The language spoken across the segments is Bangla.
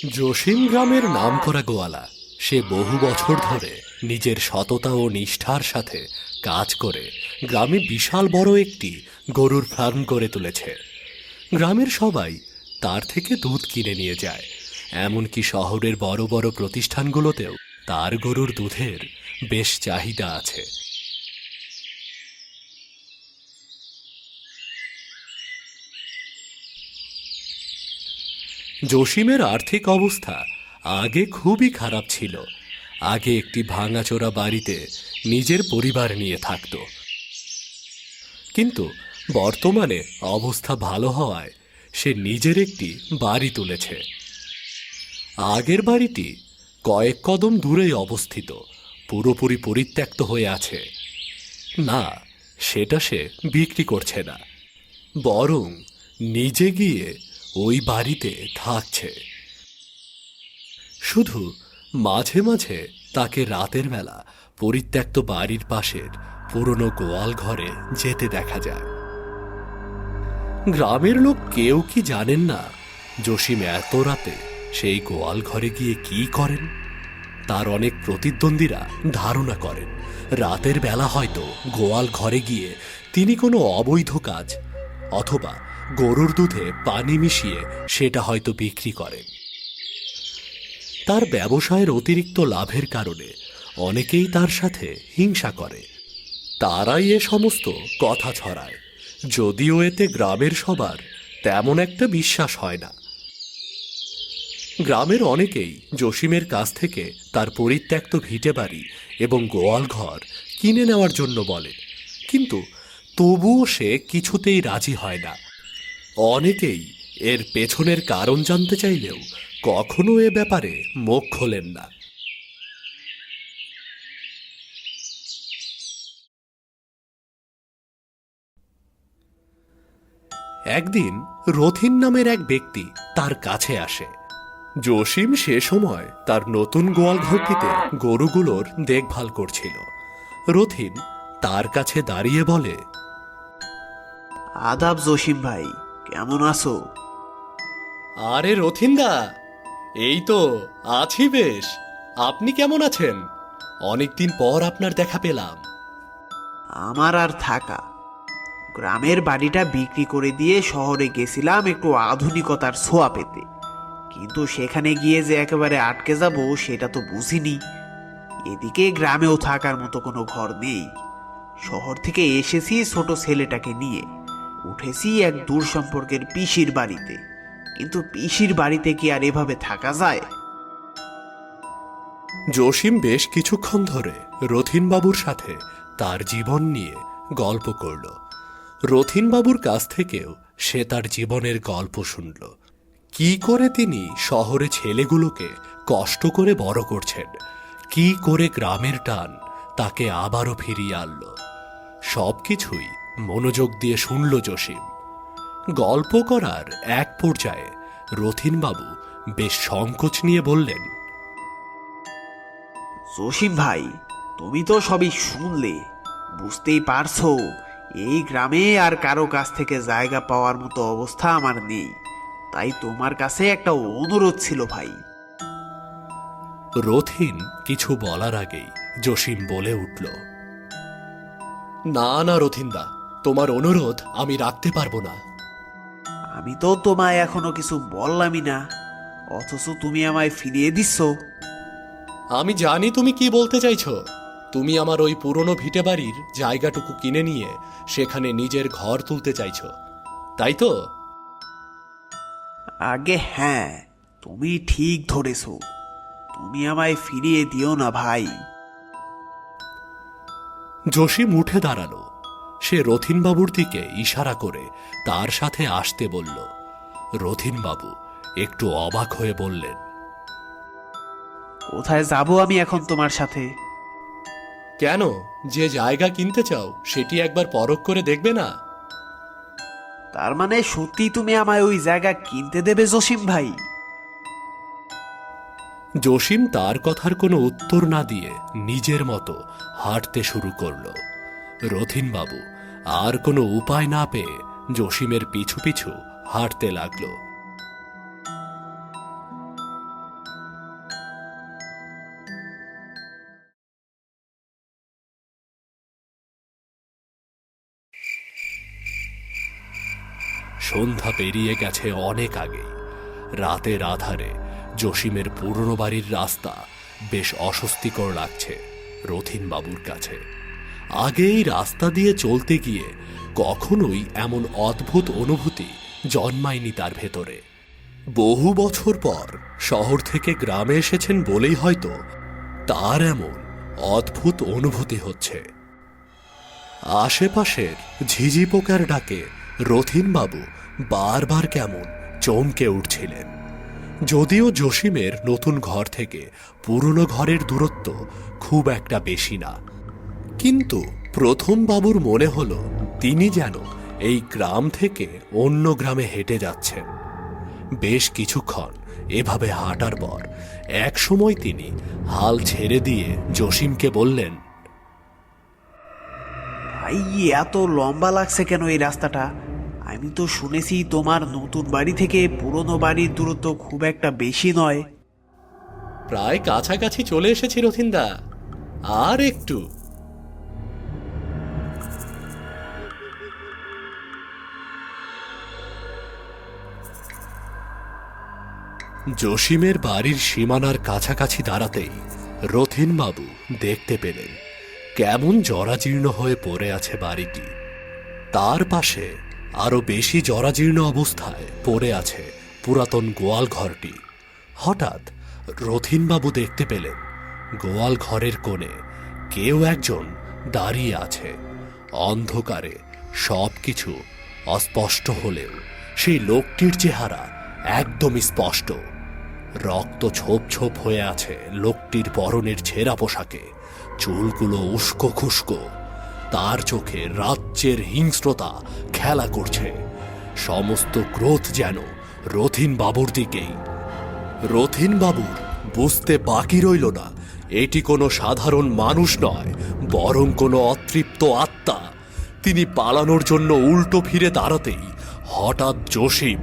জসিম গ্রামের নামকরা গোয়ালা। সে বহু বছর ধরে নিজের সততা ও নিষ্ঠার সাথে কাজ করে গ্রামে বিশাল বড় একটি গরুর ফার্ম করে তুলেছে। গ্রামের সবাই তার থেকে দুধ কিনে নিয়ে যায়, এমনকি শহরের বড় বড় প্রতিষ্ঠানগুলোতেও তার গরুর দুধের বেশ চাহিদা আছে। জসিমের আর্থিক অবস্থা আগে খুবই খারাপ ছিল। আগে একটি ভাঙাচোরা বাড়িতে নিজের পরিবার নিয়ে থাকত, কিন্তু বর্তমানে অবস্থা ভালো হওয়ায় সে নিজের একটি বাড়ি তুলেছে। আগের বাড়িটি কয়েক কদম দূরেই অবস্থিত, পুরোপুরি পরিত্যক্ত হয়ে আছে। না, সেটা সে বিক্রি করছে না, বরং নিজে গিয়ে ওই বাড়িতে থাকছে। শুধু মাঝে মাঝে তাকে রাতের বেলা পরিত্যক্ত বাড়ির পাশের পুরনো গোয়াল ঘরে যেতে দেখা যায়। গ্রামের লোক কেউ কি জানেন না জসিম এত রাতে সেই গোয়াল ঘরে গিয়ে কি করেন? তার অনেক প্রতিদ্বন্দ্বীরা ধারণা করেন রাতের বেলা হয়তো গোয়াল ঘরে গিয়ে তিনি কোনো অবৈধ কাজ অথবা গরুর দুধে পানি মিশিয়ে সেটা হয়তো বিক্রি করেন। তার ব্যবসায়ের অতিরিক্ত লাভের কারণে অনেকেই তার সাথে হিংসা করে। তারাই এ সমস্ত কথা ছড়ায়, যদিও এতে গ্রামের সবার তেমন একটা বিশ্বাস হয় না। গ্রামের অনেকেই জসিমের কাছ থেকে তার পরিত্যক্ত ভিটে বাড়ি এবং গোয়াল ঘর কিনে নেওয়ার জন্য বলে, কিন্তু তবুও সে কিছুতেই রাজি হয় না। অনেকেই এর পেছনের কারণ জানতে চাইলেও কখনো এ ব্যাপারে মুখ খোলেন না। একদিন রথিন নামের এক ব্যক্তি তার কাছে আসে। জসিম সে সময় তার নতুন গোয়াল ঘরটিতে গরুগুলোর দেখভাল করছিল। রথিন তার কাছে দাঁড়িয়ে বলে, আদাব জসিম ভাই, কেমন আছো? আরে রথিনদা, এই তো আছি বেশ। আপনি কেমন আছেন? অনেকদিন পর আপনার দেখা পেলাম। আমার আর থাকা, গ্রামের বাড়িটা বিক্রি করে দিয়ে শহরে গেছিলাম একটু আধুনিকতার ছোঁয়া পেতে, কিন্তু সেখানে গিয়ে যে একেবারে আটকে যাব সেটা তো বুঝিনি। এদিকে গ্রামেও থাকার মতো কোনো ঘর নেই। শহর থেকে এসেছি ছোট ছেলেটাকে নিয়ে, উঠেছি এক দূর সম্পর্কের পিসির বাড়িতে, কিন্তু পিসির বাড়িতে কি আর এভাবে থাকা যায়? জসিম বেশ কিছুক্ষণ ধরে রথিনবাবুর সাথে তার জীবন নিয়ে গল্প করল। রথিনবাবুর কাছ থেকেও সে তার জীবনের গল্প শুনল। কি করে তিনি শহরে ছেলেগুলোকে কষ্ট করে বড় করছেন, কি করে গ্রামের টান তাকে আবারও ফিরিয়ে আনল। সবকিছুই মনোযোগ দিয়ে শুনল জসিম। গল্প করার এক পর্যায়ে রথিনবাবু বেশ সংকোচ নিয়ে বললেন, জসিম ভাই, তুমি তো সবই শুনলে, বুঝতেই পারছো এই গ্রামে আর কারো কাছ থেকে জায়গা পাওয়ার মতো অবস্থা আমার নেই। তাই তোমার কাছে একটা অনুরোধ ছিল ভাই। রথিন কিছু বলার আগেই জসিম বলে উঠল, না না রথিনদা, তোমার অনুরোধ আমি রাখতে পারবো না। আমি তো তোমায় এখনো কিছু বললামই না, অথচ তুমি আমায় ফিরিয়ে দিচ্ছ। আমি জানি তুমি কি বলতে চাইছো। তুমি আমার ওই পুরনো ভিটে বাড়ির জায়গাটুকু কিনে নিয়ে সেখানে নিজের ঘর তুলতে চাইছো, তাই তো? আগে হ্যাঁ, তুমি ঠিক ধরেছ। তুমি আমায় ফিরিয়ে দিও না ভাই। জসিম উঠে দাঁড়ালো। সে রথিনবাবুর দিকে ইশারা করে তার সাথে আসতে বলল। রথিনবাবু একটু অবাক হয়ে বললেন, কোথায় যাব আমি এখন তোমার সাথে? কেন, যে জায়গা কিনতে চাও সেটি একবার পরখ করে দেখবে না? তার মানে সত্যি তুমি আমায় ওই জায়গা কিনতে দেবে জসিম ভাই? জসিম তার কথার কোনো উত্তর না দিয়ে নিজের মতো হাঁটতে শুরু করল। রথিনবাবু আর কোনো উপায় না পেয়ে জসিমের পিছু পিছু হাঁটতে লাগল। সন্ধ্যা পেরিয়ে গেছে অনেক আগেই। রাতের আধারে জসিমের পুরনো বাড়ির রাস্তা বেশ অস্বস্তিকর লাগছে রথিন বাবুর কাছে। আগে এই রাস্তা দিয়ে চলতে গিয়ে কখনোই এমন অদ্ভুত অনুভূতি জন্মায়নি তার ভেতরে। বহু বছর পর শহর থেকে গ্রামে এসেছেন বলেই হয়তো তার এমন অদ্ভুত অনুভূতি হচ্ছে। আশেপাশের ঝিঝি পোকার ডাকে রথিনবাবু বারবার কেমন চমকে উঠছিলেন। যদিও জসিমের নতুন ঘর থেকে পুরনো ঘরের দূরত্ব খুব একটা বেশি না, কিন্তু প্রথম বাবুর মনে হলো তিনি যেন এই গ্রাম থেকে অন্য গ্রামে হেঁটে যাচ্ছেন। বেশ কিছুক্ষণ এভাবে হাঁটার পর এক সময় তিনি হাল ছেড়ে দিয়ে জসিমকে বললেন, ভাই, এত লম্বা লাগছে কেন এই রাস্তাটা? আমি তো শুনেছি তোমার নতুন বাড়ি থেকে পুরনো বাড়ির দূরত্ব খুব একটা বেশি নয়। প্রায় কাছাকাছি চলে এসেছি রথিনদা, আর একটু। জসিমের বাড়ির সীমানার কাছাকাছি দাঁড়াতেই রথিনবাবু দেখতে পেলেন কেমন জরাজীর্ণ হয়ে পড়ে আছে বাড়িটি। তার পাশে আরো বেশি জরাজীর্ণ অবস্থায় পড়ে আছে পুরাতন গোয়াল ঘরটি। হঠাৎ রথিনবাবু দেখতে পেলেন গোয়াল ঘরের কোণে কেউ একজন দাঁড়িয়ে আছে। অন্ধকারে সবকিছু অস্পষ্ট হলেও সেই লোকটির চেহারা একদমই স্পষ্ট। রক্ত ছোপ ছোপ হয়ে আছে লোকটির পরনের ছেঁড়া পোশাকে, চুলগুলো উস্কো খুস্কো। তার চোখে রাজ্যের হিংস্রতা খেলা করছে। সমস্ত ক্রোধ যেন রথিন বাবুর দিকেই। রথিন বাবুর বুঝতে বাকি রইল না এটি কোনো সাধারণ মানুষ নয়, বরং কোনো অতৃপ্ত আত্মা। তিনি পালানোর জন্য উল্টো ফিরে দাঁড়াতেই হঠাৎ জসিম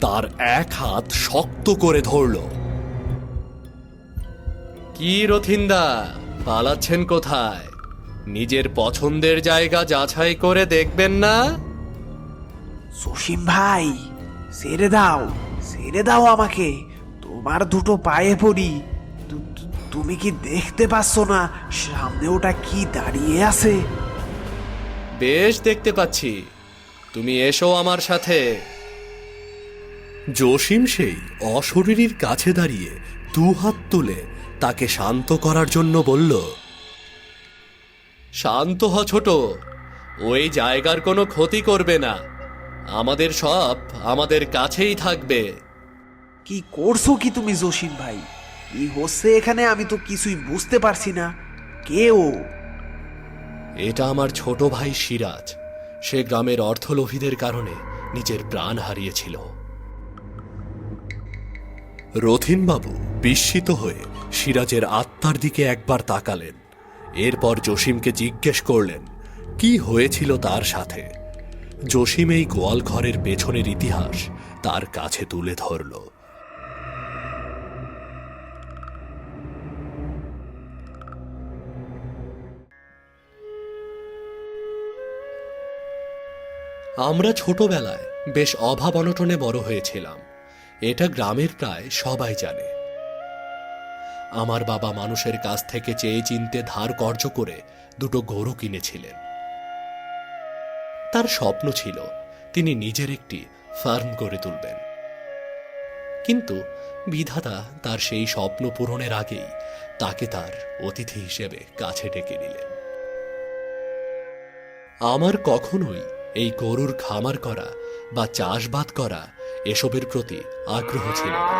তার এক হাত শক্ত করে ধরল। কি রথিনদা, পালাচ্ছেন কোথায়? নিজের পছন্দের জায়গা যাচাই করে দেখবেন না? জসিম ভাই, ছেড়ে দাও, ছেড়ে দাও আমাকে, তোমার দুটো পায়ে পড়ি। তুমি কি দেখতে পাচ্ছ না সামনে ওটা কি দাঁড়িয়ে আছে? বেশ দেখতে পাচ্ছি, তুমি এসো আমার সাথে। জসিম সেই অশরীরীর কাছে দাঁড়িয়ে দু হাত তুলে তাকে শান্ত করার জন্য বলল, শান্ত হ ছোট, ওই জায়গার কোনো ক্ষতি করবে না। আমাদের সব আমাদের কাছেই থাকবে। কি করছো কি তুমি জসিম ভাই? কি হচ্ছে এখানে? আমি তো কিছুই বুঝতে পারছি না। কে ও? এটা আমার ছোট ভাই সিরাজ। সে গ্রামের অর্থলোভীদের কারণে নিজের প্রাণ হারিয়েছিল। রথিনবাবু বিস্মিত হয়ে সিরাজের আত্মার দিকে একবার তাকালেন। এরপর জসিমকে জিজ্ঞেস করলেন কি হয়েছিল তার সাথে। জসিম এই গোয়াল ঘরের পেছনের ইতিহাস তার কাছে তুলে ধরল। আমরা ছোটবেলায় বেশ অভাব অনটনে বড় হয়েছিলাম, এটা গ্রামের প্রায় সবাই জানে। আমার বাবা মানুষের কাছ থেকে চেয়ে চিনতে ধার কর্জ করে দুটো গরু কিনেছিলেন। তার স্বপ্ন ছিল তিনি নিজের একটি ফার্ম গড়ে তুলবেন, কিন্তু বিধাতা তার সেই স্বপ্ন পূরণের আগেই তাকে তার অতিথি হিসেবে কাছে ডেকে নিলেন। আমার কখনোই এই গরুর খামার করা বা চাষবাদ করা এসবের প্রতি আগ্রহ ছিল না,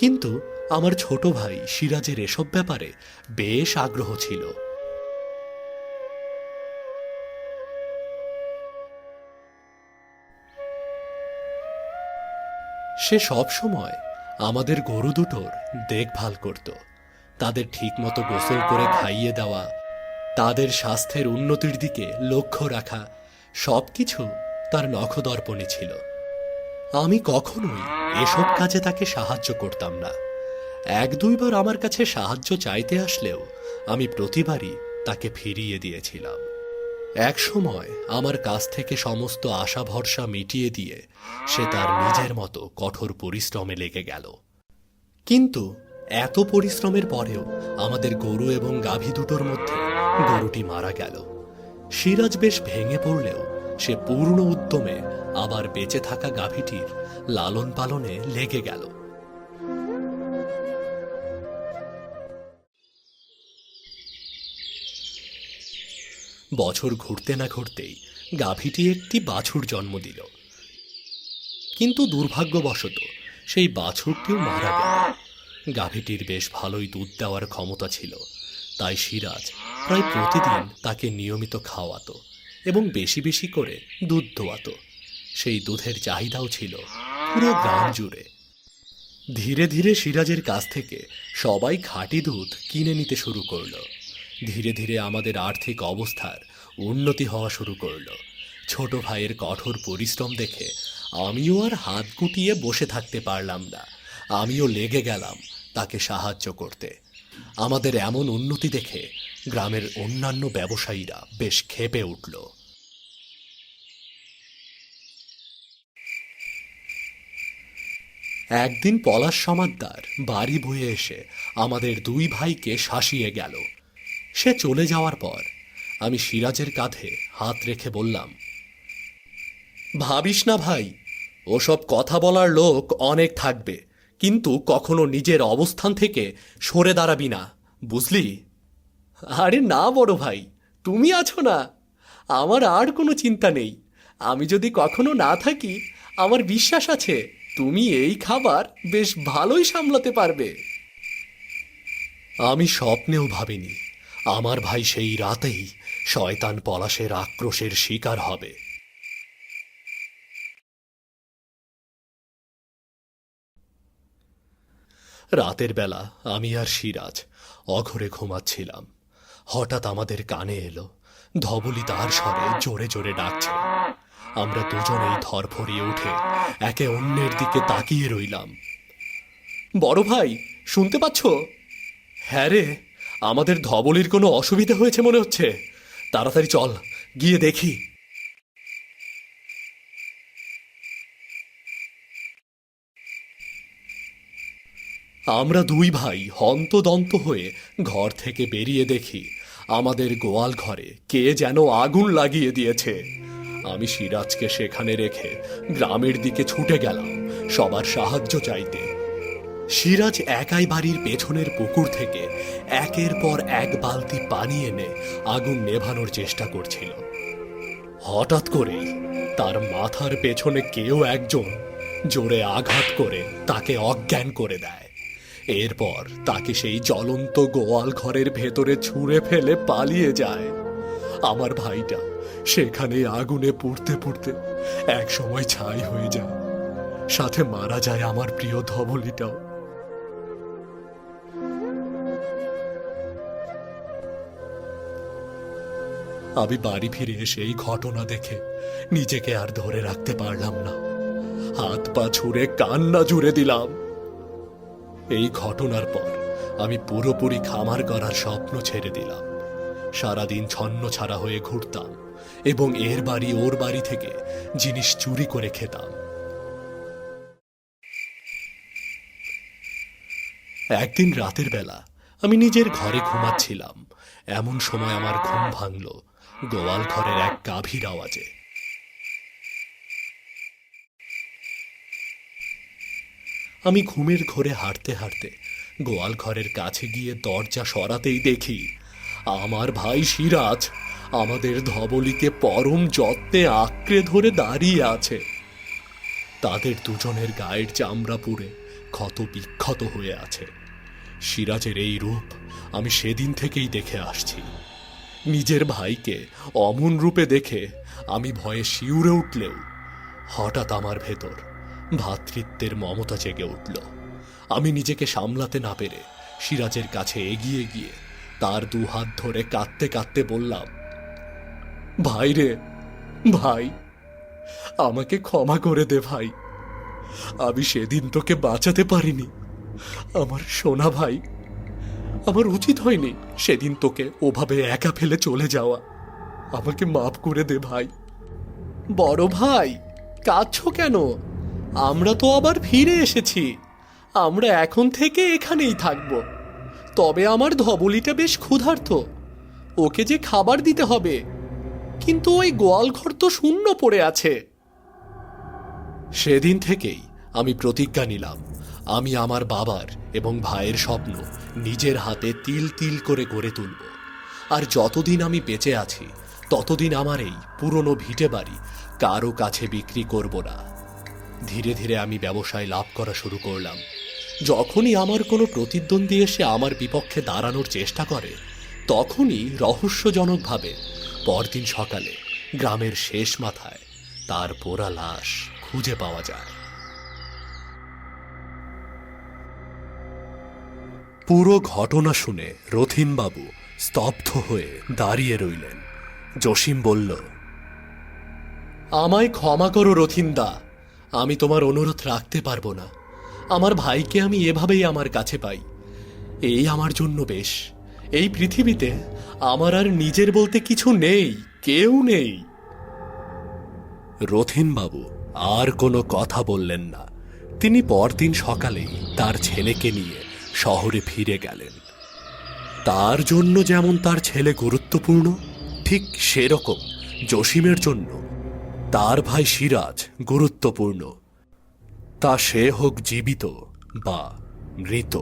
কিন্তু আমার ছোট ভাই সিরাজের এসব ব্যাপারে বেশ আগ্রহ ছিল। সে সব সময় আমাদের গরু দুটোর দেখভাল করত। তাদের ঠিকমতো গোসল করে খাইয়ে দেওয়া, তাদের স্বাস্থ্যের উন্নতির দিকে লক্ষ্য রাখা, সবকিছু তার নখদর্পণে ছিল। আমি কখনোই এসব কাজে তাকে সাহায্য করতাম না। এক দুইবার আমার কাছে সাহায্য চাইতে আসলেও আমি প্রতিবারই তাকে ফিরিয়ে দিয়েছিলাম। এক সময় আমার কাছ থেকে সমস্ত আশা ভরসা মিটিয়ে দিয়ে সে তার নিজের মতো কঠোর পরিশ্রমে লেগে গেল। কিন্তু এত পরিশ্রমের পরেও আমাদের গরু এবং গাভী দুটোর মধ্যে গরুটি মারা গেল। সিরাজ বেশ ভেঙে পড়লেও সে পূর্ণ উদ্যমে আবার বেঁচে থাকা গাভীটির লালন পালনে লেগে গেল। বছর ঘুরতে না ঘুরতেই গাভীটি একটি বাছুর জন্ম দিল। কিন্তু দুর্ভাগ্যবশত সেই বাছুরটিও মারা গেল। গাভীটির বেশ ভালোই দুধ দেওয়ার ক্ষমতা ছিল, তাই সিরাজ প্রায় প্রতিদিন তাকে নিয়মিত খাওয়াতো এবং বেশি বেশি করে দুধ দোয়াতো। সেই দুধের চাহিদাও ছিল পুরো গ্রাম জুড়ে। ধীরে ধীরে সিরাজের কাছ থেকে সবাই খাঁটি দুধ কিনে নিতে শুরু করলো। ধীরে ধীরে আমাদের আর্থিক অবস্থার উন্নতি হওয়া শুরু করলো। ছোট ভাইয়ের কঠোর পরিশ্রম দেখে আমিও আর হাত গুটিয়ে বসে থাকতে পারলাম না। আমিও লেগে গেলাম তাকে সাহায্য করতে। আমাদের এমন উন্নতি দেখে গ্রামের অন্যান্য ব্যবসায়ীরা বেশ ক্ষেপে উঠল। একদিন পলাশ সমাদ্দার বাড়ি বয়ে এসে আমাদের দুই ভাইকে শাসিয়ে গেল। সে চলে যাওয়ার পর আমি সিরাজের কাঁধে হাত রেখে বললাম, ভাবিস না ভাই, ওসব কথা বলার লোক অনেক থাকবে, কিন্তু কখনো নিজের অবস্থান থেকে সরে দাঁড়াবি না, বুঝলি? আরে না বড় ভাই, তুমি আছো না, আমার আর কোনো চিন্তা নেই। আমি যদি কখনো না থাকি, আমার বিশ্বাস আছে তুমি এই খাবার বেশ ভালোই সামলাতে পারবে। আমি স্বপ্নেও ভাবিনি আমার ভাই সেই রাতেই শয়তান পলাশের আক্রোশের শিকার হবে। রাতের বেলা আমি আর সিরাজ অঘরে ঘুমাচ্ছিলাম। হঠাৎ আমাদের কানে এলো ধবলি তার স্বরে জোরে জোরে ডাকছে। আমরা দুজনেই ধরফরিয়ে উঠে একে অন্যের দিকে তাকিয়ে রইলাম। বড় ভাই, শুনতে পাচ্ছ? হ্যাঁ রে, আমাদের ধবলির কোনো অসুবিধা হয়েছে মনে হচ্ছে। তাড়াতাড়ি চল, গিয়ে দেখি। আমরা দুই ভাই হন্তদন্ত হয়ে ঘর থেকে বেরিয়ে দেখি আমাদের গোয়াল ঘরে কে যেন আগুন লাগিয়ে দিয়েছে। আমি সিরাজকে সেখানে রেখে গ্রামের দিকে ছুটে গেলাম সবার সাহায্য চাইতে। সিরাজ একাই বাড়ির পেছনের পুকুর থেকে একের পর এক বালতি পানি এনে আগুন নেভানোর চেষ্টা করছিল। হঠাৎ করেই তার মাথার পেছনে কেউ একজন জোরে আঘাত করে তাকে অজ্ঞান করে দেয়। এরপর তাকে সেই জ্বলন্ত গোয়াল ঘরের ভেতরে ছুঁড়ে ফেলে পালিয়ে যায়। আমার ভাইটা সেখানে আগুনে পুড়তে পুড়তে এক সময় ছাই হয়ে যায়, সাথে মারা যায় আমার প্রিয় ধবলিটাও। আমি বাড়ি ফিরে এসে এই ঘটনা দেখে নিজেকে আর ধরে রাখতে পারলাম না। হাত পা ছুঁড়ে কান্না জুড়ে দিলাম। এই ঘটনার পর আমি পুরোপুরি খামার করার স্বপ্ন ছেড়ে দিলাম। সারাদিন ছন্ন ছাড়া হয়ে ঘুরতাম এবং এর বাড়ি ওর বাড়ি থেকে জিনিস চুরি করে খেতাম। একদিন রাতের বেলা আমি নিজের ঘরে ঘুমাচ্ছিলাম। এমন সময় আমার ঘুম ভাঙল গোয়াল ঘরের এক গাভীর আওয়াজে। আমি ঘুমের ঘোরে হাঁটতে হাঁটতে গোয়াল ঘরের কাছে গিয়ে দরজা সরাতেই দেখি আমার ভাই সিরাজ আমাদের ধবলিকে পরম যত্নে আঁকড়ে ধরে দাঁড়িয়ে আছে। তাদের দুজনের গায়ের চামড়া পুড়ে ক্ষত বিক্ষত হয়ে আছে। সিরাজের এই রূপ আমি সেদিন থেকেই দেখে আসছি। নিজের ভাইকে অমন রূপে দেখে আমি ভয়ে শিউরে উঠলেও হঠাৎ আমার ভেতর ভ্রাতৃত্বের মমতা জেগে উঠল। আমি নিজেকে সামলাতে না পেরে সিরাজের কাছে এগিয়ে গিয়ে তার দু হাত ধরে কাঁদতে কাঁদতে বললাম, ভাই রে ভাই, আমাকে ক্ষমা করে দে ভাই। আমি সেদিন তোকে বাঁচাতে পারিনি আমার সোনা ভাই। আমার উচিত হয়নি সেদিন তোকে ওভাবে একা ফেলে চলে যাওয়া। আমাকে মাফ করে দে ভাই। বড় ভাই, কাঁদছো কেন? আমরা তো আবার ফিরে এসেছি। আমরা এখন থেকে এখানেই থাকব। তবে আমার ধবলিটা বেশ ক্ষুধার্ত, ওকে যে খাবার দিতে হবে। কিন্তু ওই গোয়াল ঘর তো শূন্য পড়ে আছে। সেদিন থেকেই আমি প্রতিজ্ঞা নিলাম, আমি আমার বাবার এবং ভাইয়ের স্বপ্ন নিজের হাতে তিল তিল করে গড়ে তুলব। আর যতদিন আমি বেঁচে আছি ততদিন আমার এই পুরনো ভিটে বাড়ি কারো কাছে বিক্রি করব না। ধীরে ধীরে আমি ব্যবসায় লাভ করা শুরু করলাম। যখনই আমার কোনো প্রতিদ্বন্দ্বী এসে আমার বিপক্ষে দাঁড়ানোর চেষ্টা করে, তখনই রহস্যজনকভাবে পরদিন সকালে গ্রামের শেষ মাথায় তার পোড়া লাশ খুঁজে পাওয়া যায়। পুরো ঘটনা শুনে রথিনবাবু স্তব্ধ হয়ে দাঁড়িয়ে রইলেন। জসিম বলল, আমায় ক্ষমা করো রথিনদা, আমি তোমার অনুরোধ রাখতে পারবো না। আমার ভাইকে আমি এভাবেই আমার কাছে পাই, এই আমার জন্য বেশ। এই পৃথিবীতে আমার আর নিজের বলতে কিছু নেই, কেউ নেই। রথিনবাবু আর কোনো কথা বললেন না। তিনি পরদিন সকালেই তার ছেলেকে নিয়ে শহরে ফিরে গেলেন। তার জন্য যেমন তার ছেলে গুরুত্বপূর্ণ, ঠিক সেরকম জসিমের জন্য তার ভাই সিরাজ গুরুত্বপূর্ণ, তা সে হোক জীবিত বা মৃত।